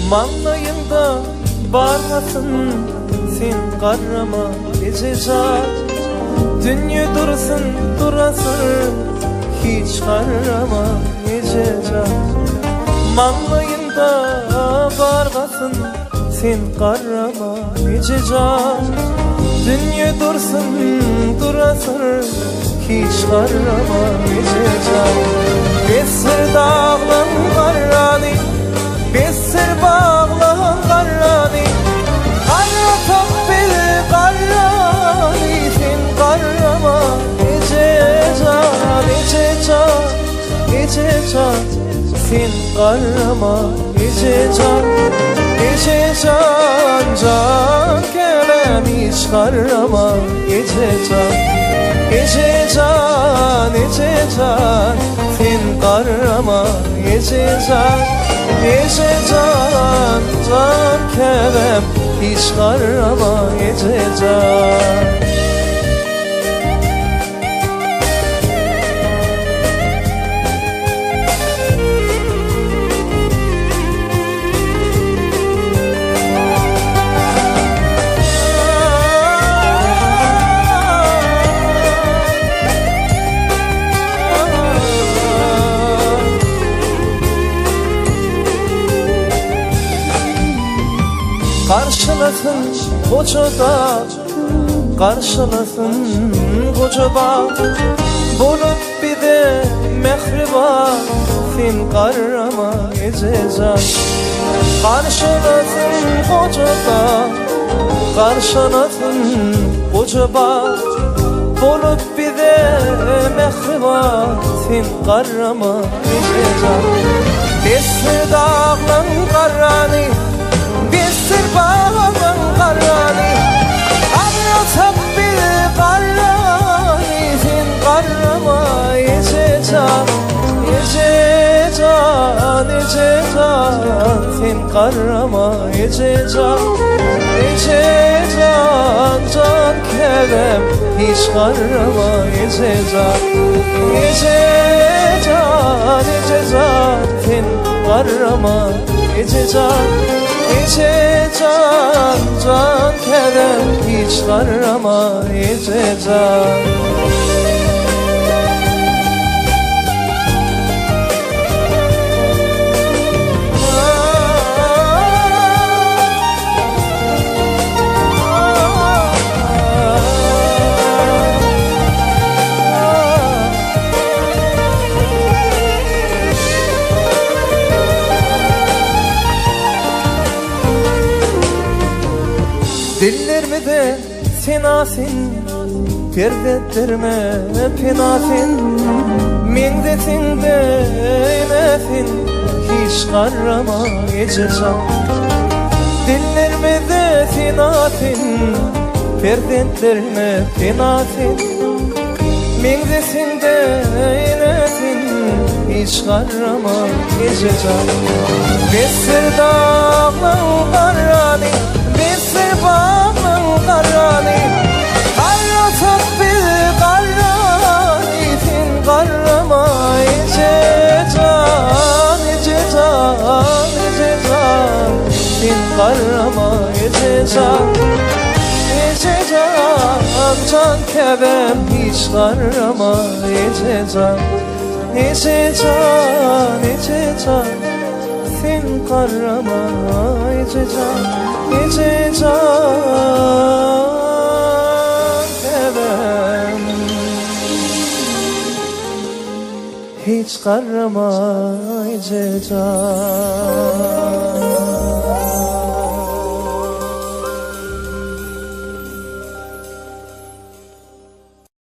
Manglayında barmasın sen karama gececa. Dünya dursun durasın hiç karama gececa. Manglayında barmasın sen karama gececa. Dünya dursun durasın hiç karama gececa. Besir dağlan karani, besir bağlan karani. Karra tappil karani, sen karama gececa. Gececa, gececa, sen karama gececa. Gececa, can kerem hiç karama gececa. Gececan, gececan, sen karama gececan. Gececan, can kerem hiç karama gececan. Karşılasın koca dağ, karşılasın koca bağ. Bulup bir de mehriba, sen karama gececan. Karşılasın koca dağ, karşılasın koca bağ. Bulup bir de mehriba, sen karama gececan. Besir dağlan karani, besir bağlan karani. Karra tappil karani, sen karama gececan. Gececan, gececan, sen karama gececan. Gececan, can kerem hiç karama gececan. Gececan, gececan, sen karama gececan. Gececan, can kerem hiç karama gececan. Dillerimi de senasin, perdetlerime penasin. Mendesin de emesin, hiç karama gececan. Dillerimi de senasin, perdetlerime penasin. Mendesin de emesin, hiç karama gececan. Besir dağlan karani, besir bağlan karani. Karra tappil karani, sen karama gececan. Gececan, gececan, sen karama gececan. Gececan, can kerem hiç karama gececan. Gececan, gececan, sen karama gececan. Gececan kerem hiç karama gececan.